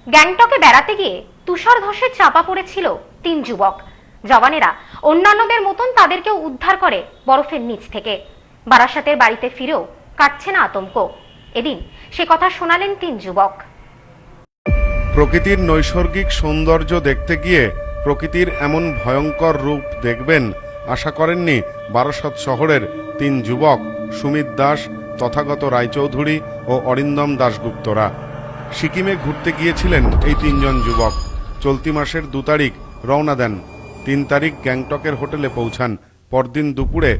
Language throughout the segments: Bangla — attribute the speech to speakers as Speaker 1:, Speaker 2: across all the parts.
Speaker 1: গ্যাংটকে বেড়াতে গিয়ে তুষার ধসে চাপা পড়েছিল ৩ যুবক। জওয়ানেরা অন্যান্যদের মতন তাদেরকেও উদ্ধার করে বরফের নিচ থেকে। বারাসাতের বাড়িতে ফিরেও কাটছে না আতঙ্ক। এদিন সে কথা শোনালেন ৩ যুবক।
Speaker 2: প্রকৃতির নৈসর্গিক সৌন্দর্য দেখতে গিয়ে প্রকৃতির এমন ভয়ঙ্কর রূপ দেখবেন আশা করেননি বারাসত শহরের ৩ যুবক সুমিত দাস, তথাগত রায়চৌধুরী ও অরিন্দম দাশগুপ্তরা। সিকিমে ঘুরতে গিয়েছিলেন এই ৩ জন যুবক। চলতি মাসের ২ তারিখ রওনা দেন। ৩ তারিখ গ্যাংটকের হোটেলে পৌঁছান। পরদিন দুপুরে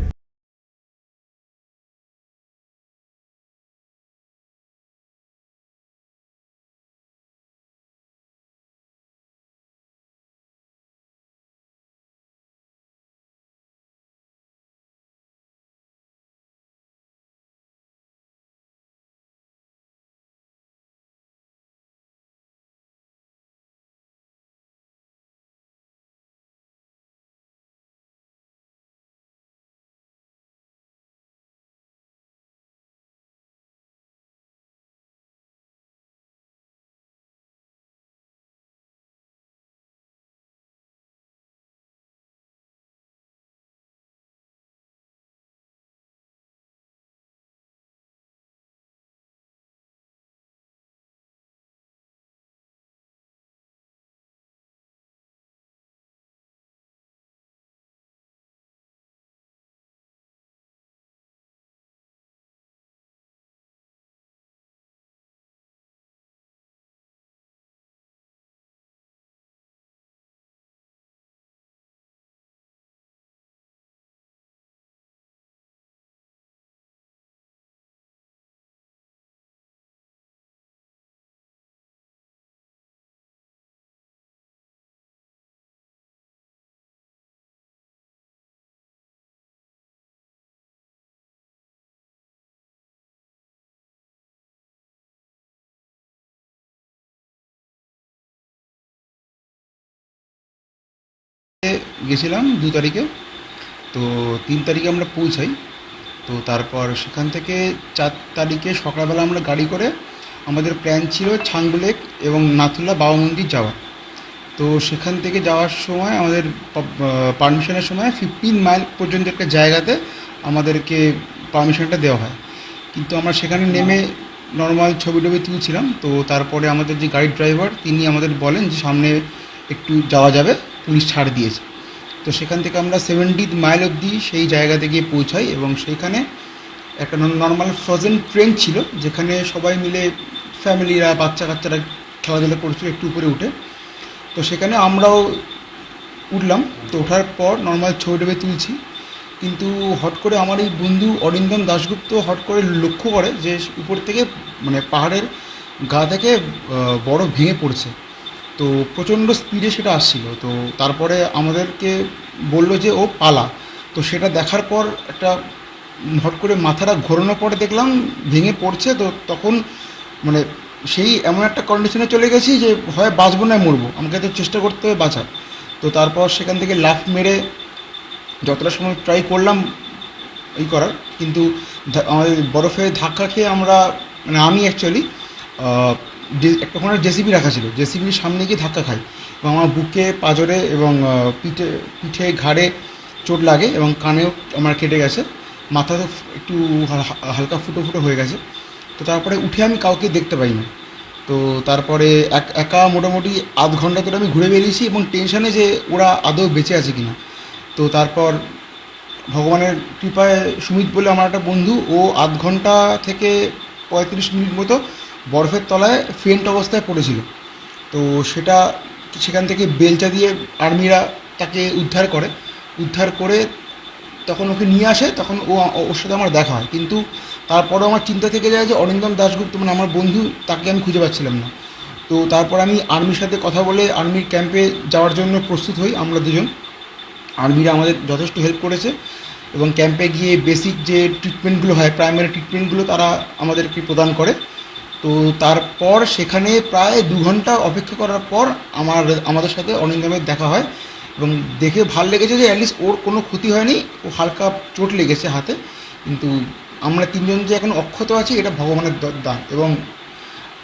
Speaker 3: গেছিলাম ২ তারিখে। তো ৩ তারিখে আমরা পৌঁছাই। তো তারপর সেখান থেকে ৪ তারিখে সকালবেলা আমরা গাড়ি করে আমাদের প্ল্যান ছিল ছাঙ্গু লেক এবং নাথুলা বাবা মন্দির যাওয়া। তো সেখান থেকে যাওয়ার সময় আমাদের পারমিশনের সময় 15 মাইল পর্যন্ত একটা জায়গাতে আমাদেরকে পারমিশনটা দেওয়া হয়। কিন্তু আমরা সেখানে নেমে নর্মাল ছবি টবি তুলছিলাম। তো তারপরে আমাদের যে গাড়ির ড্রাইভার তিনি আমাদের বলেন যে সামনে একটু যাওয়া যাবে, পুলিশ ছাড় দিয়েছে। তো সেখান থেকে আমরা 70 মাইল অবধি সেই জায়গাতে গিয়ে পৌঁছাই এবং সেইখানে একটা নর্মাল ফ্রোজেন ট্রেন ছিল, যেখানে সবাই মিলে ফ্যামিলিরা বাচ্চা কাচ্চারা খেলাধুলা করছিল একটু উপরে উঠে। তো সেখানে আমরাও উঠলাম। তো ওঠার পর নর্মাল ছবি টবি তুলছি, কিন্তু হট করে আমার এই বন্ধু অরিন্দম দাশগুপ্ত হট করে লক্ষ্য করে যে উপর থেকে মানে পাহাড়ের গা থেকে বরফ ভেঙে পড়ছে। তো প্রচণ্ড স্পিডে সেটা আসছিল। তো তারপরে আমাদেরকে বললো যে ও পালা। তো সেটা দেখার পর একটা হট করে মাথাটা ঘোরানোর পরে দেখলাম ভেঙে পড়ছে। তো তখন মানে সেই এমন একটা কন্ডিশনে চলে গেছি যে হয় বাঁচবো না মরবো, আমাকে তো চেষ্টা করতে হবে বাঁচার। তো তারপর সেখান থেকে লাফ মেরে যতটা সময় ট্রাই করলাম এই করার, কিন্তু আমাদের বরফে ধাক্কা খেয়ে আমরা মানে আমি অ্যাকচুয়ালি একটা ওখানে জেসিবি রাখা ছিল, জেসিবির সামনে গিয়ে ধাক্কা খাই এবং আমার বুকে পাঁজরে এবং পিঠে ঘাড়ে চোট লাগে এবং কানেও আমার কেটে গেছে, মাথা তো একটু হালকা ফুটো ফুটো হয়ে গেছে। তো তারপরে উঠে আমি কাউকে দেখতে পাই না। তো তারপরে একা মোটামুটি আধ ঘন্টা ধরে আমি ঘুরে বেরিয়েছি এবং টেনশানে যে ওরা আদৌ বেঁচে আছে কিনা। তো তারপর ভগবানের কৃপায় সুমিত বলে আমার একটা বন্ধু, ও আধ ঘন্টা থেকে 35 মিনিট মতো বরফের তলায় ফেন্ট অবস্থায় পড়েছিল। তো সেখান থেকে বেলচা দিয়ে আর্মিরা তাকে উদ্ধার করে তখন ওকে নিয়ে আসে। তখন ওর সাথে আমার দেখা হয়, কিন্তু তারপরেও আমার চিন্তা থেকে যায় যে অরিন্দম দাশগুপ্ত মানে আমার বন্ধু, তাকে আমি খুঁজে পাচ্ছিলাম না। তো তারপর আমি আর্মির সাথে কথা বলে আর্মির ক্যাম্পে যাওয়ার জন্য প্রস্তুত হই আমরা দুজন। আর্মিরা আমাদের যথেষ্ট হেল্প করেছে এবং ক্যাম্পে গিয়ে বেসিক যে ট্রিটমেন্টগুলো হয়, প্রাইমারি ট্রিটমেন্টগুলো তারা আমাদেরকে প্রদান করে। তো তারপর সেখানে প্রায় 2 ঘন্টা অপেক্ষা করার পর আমাদের সাথে অরিন্দমের দেখা হয় এবং দেখে ভাল লেগেছে যে অ্যাটলিস্ট ওর কোনো ক্ষতি হয়নি, ও হালকা চোট লেগেছে হাতে। কিন্তু আমরা 3 জন যে এখন অক্ষত আছি এটা ভগবানের দান। এবং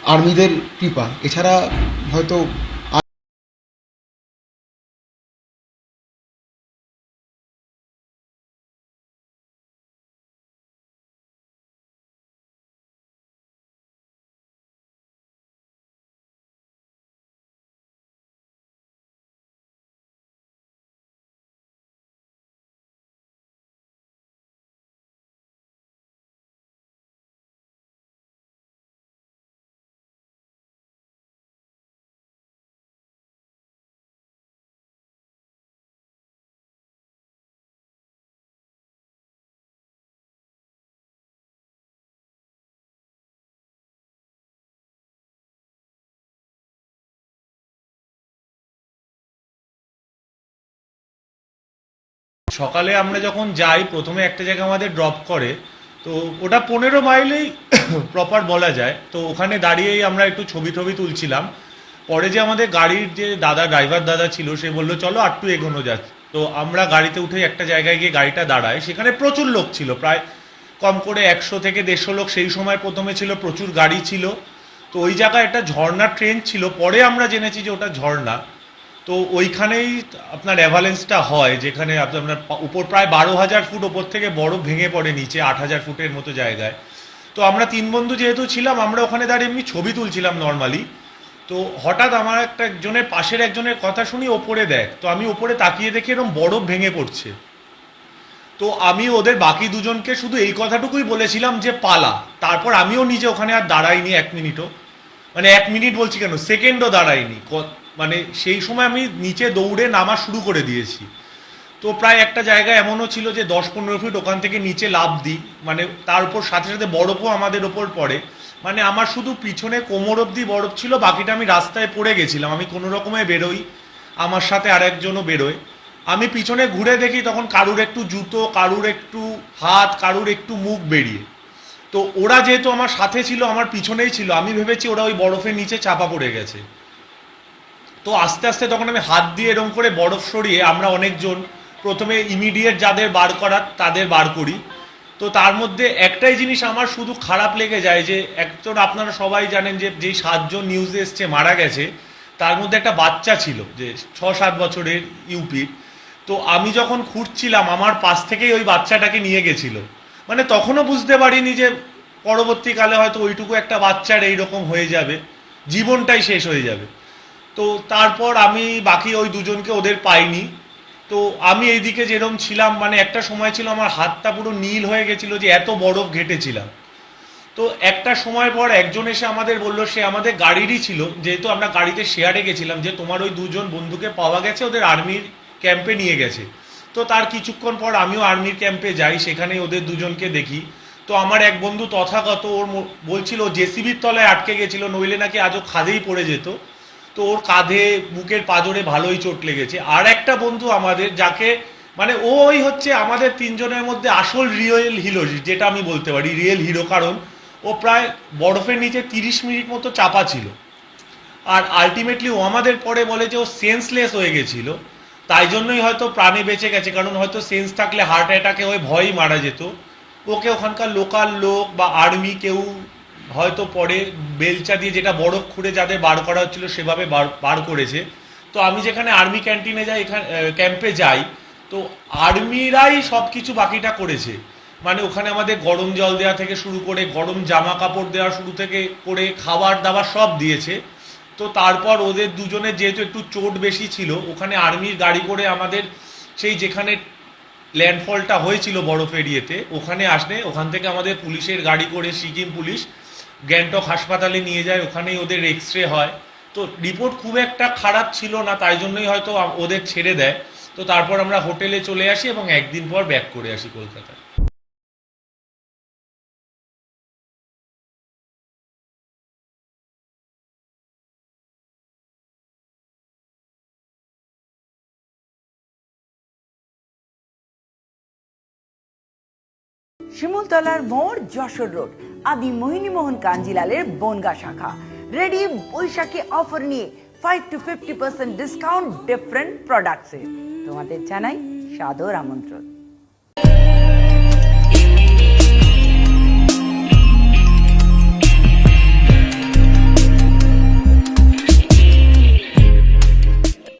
Speaker 3: আর্মিদের কৃপা, এছাড়া হয়তো
Speaker 4: সকালে আমরা যখন যাই প্রথমে একটা জায়গায় আমাদের ড্রপ করে, তো ওটা 15 মাইলেই প্রপার বলা যায়। তো ওখানে দাঁড়িয়েই আমরা একটু ছবি টবি তুলছিলাম। পরে যে আমাদের গাড়ির যে ড্রাইভার দাদা ছিল, সে বললো চলো আরটু এগোনো যাক। তো আমরা গাড়িতে উঠে একটা জায়গায় গিয়ে গাড়িটা দাঁড়ায়, সেখানে প্রচুর লোক ছিল, প্রায় কম করে 100 থেকে 150 লোক সেই সময় প্রথমে ছিল, প্রচুর গাড়ি ছিল। তো ওই জায়গায় একটা ঝর্ণা ট্রেন ছিল, পরে আমরা জেনেছি যে ওটা ঝর্ণা। তো ওইখানেই আপনার অ্যাভালেন্সটা হয়, যেখানে আপনার উপর প্রায় 12,000 ফুট ওপর থেকে বরফ ভেঙে পড়ে নিচে 8,000 ফুটের মতো জায়গায়। তো আমরা 3 বন্ধু যেহেতু ছিলাম, আমরা ওখানে দাঁড়িয়ে এমনি ছবি তুলছিলাম নর্মালি। তো হঠাৎ আমার একজনের পাশের একজনের কথা শুনি ওপরে দেখ। তো আমি ওপরে তাকিয়ে দেখি এরকম বরফ ভেঙে পড়ছে। তো আমি ওদের বাকি দুজনকে শুধু এই কথাটুকুই বলেছিলাম যে পালা। তারপর আমিও নিজে ওখানে আর দাঁড়াইনি 1 মিনিটও, মানে 1 মিনিট বলছি কেন, সেকেন্ডও দাঁড়াইনি। মানে সেই সময় আমি নিচে দৌড়ে নামা শুরু করে দিয়েছি। তো প্রায় একটা জায়গায় এমনও ছিল যে 10-15 ফিট ওখান থেকে নিচে লাফ দিই, মানে তার উপর সাথে সাথে বরফও আমাদের ওপর পড়ে। মানে আমার শুধু পিছনে কোমর অব্দি বরফ ছিল, বাকিটা আমি রাস্তায় পড়ে গেছিলাম। আমি কোনো রকমে বেরোই, আমার সাথে আরেকজনও বেরোয়। আমি পিছনে ঘুরে দেখি তখন কারুর একটু জুতো, কারুর একটু হাত, কারুর একটু মুখ বেরিয়ে। তো ওরা যেহেতু আমার সাথে ছিল, আমার পিছনেই ছিল, আমি ভেবেছি ওরা ওই বরফের নিচে চাপা পড়ে গেছে। তো আস্তে আস্তে তখন আমি হাত দিয়ে এরকম করে বরফ সরিয়ে আমরা অনেকজন প্রথমে ইমিডিয়েট যাদের বার করার তাদের বার করি। তো তার মধ্যে একটাই জিনিস আমার শুধু খারাপ লেগে যায়, যে একজন আপনারা সবাই জানেন যে যেই 7 জন নিউজে এসছে মারা গেছে, তার মধ্যে একটা বাচ্চা ছিল যে 6-7 বছরের ইউপির। তো আমি যখন খুঁজছিলাম, আমার পাশ থেকেই ওই বাচ্চাটাকে নিয়ে গেছিল। মানে তখনও বুঝতে পারিনি যে পরবর্তীকালে হয়তো ওইটুকু একটা বাচ্চার এইরকম হয়ে যাবে, জীবনটাই শেষ হয়ে যাবে। তো তারপর আমি বাকি ওই দুজনকে ওদের পাইনি। তো আমি এইদিকে যেরকম ছিলাম, মানে একটা সময় ছিল আমার হাতটা পুরো নীল হয়ে গেছিল যে এত বরফ ঘেটেছিলাম। তো একটা সময় পর একজন এসে আমাদের বললো, সে আমাদের গাড়িরই ছিল, যেহেতু আমরা গাড়িতে শেয়ারে গেছিলাম, যে তোমার ওই 2 জন বন্ধুকে পাওয়া গেছে, ওদের আর্মির ক্যাম্পে নিয়ে গেছে। তো তার কিছুক্ষণ পর আমিও আর্মির ক্যাম্পে যাই, সেখানে ওদের দুজনকে দেখি। তো আমার এক বন্ধু তথাগত ওর বলছিল জেসিবির তলায় আটকে গেছিল, নইলে নাকি আজও খাদেই পড়ে যেত। তো ওর কাঁধে, বুকের পাঁজরে ভালোই চোট লেগেছে। আর একটা বন্ধু আমাদের, যাকে মানে ওই হচ্ছে আমাদের 3 জনের মধ্যে আসল রিয়েল হিরো, যেটা আমি বলতে পারি রিয়েল হিরো, কারণ ও প্রায় বরফের নিচে 30 মিনিট মতো চাপা ছিল। আর আলটিমেটলি ও আমাদের পরে বলে যে ও সেন্সলেস হয়ে গেছিল, তাই জন্যই হয়তো প্রাণে বেঁচে গেছে, কারণ হয়তো সেন্স থাকলে হার্ট অ্যাটাকে হয়ে ভয়ই মারা যেত। ওকে ওখানকার লোকাল লোক বা আর্মি কেউ হয়তো পরে বেলচা দিয়ে, যেটা বরফ খুঁড়ে যাদের বার করা হচ্ছিল সেভাবে বার করেছে। তো আমি যেখানে আর্মি ক্যান্টিনে যাই, এখানে ক্যাম্পে যাই, তো আর্মিরাই সব কিছু বাকিটা করেছে। মানে ওখানে আমাদের গরম জল দেওয়া থেকে শুরু করে, গরম জামা কাপড় দেওয়া শুরু থেকে করে, খাবার দাবার সব দিয়েছে। তো তারপর ওদের দুজনের যেহেতু একটু চোট বেশি ছিল, ওখানে আর্মির গাড়ি করে আমাদের সেই যেখানে ল্যান্ডফলটা হয়েছিল বরফ এরিয়েতে, ওখানে আসলে ওখান থেকে আমাদের পুলিশের গাড়ি করে সিকিম পুলিশ গ্যাংটক হাসপাতালে নিয়ে যায়, ওখানেই ওদের এক্সরে হয়। তো রিপোর্ট খুব একটা খারাপ ছিল না, তাই জন্যই হয়তো ওদের ছেড়ে দেয়। তো তারপর আমরা হোটেলে চলে আসি এবং একদিন পর ব্যাক করে আসি কলকাতায়।
Speaker 5: শিমুলতলার মোড়, যশোর রোড, আদি মোহিনীমোহন কাঞ্জিলালের বনগা শাখা। রেডি বৈশাখী অফার নিয়ে 5 to 50% ডিসকাউন্ট ডিফারেন্ট প্রোডাক্টসে। তোমাদের জানাই সাদর আমন্ত্রণ।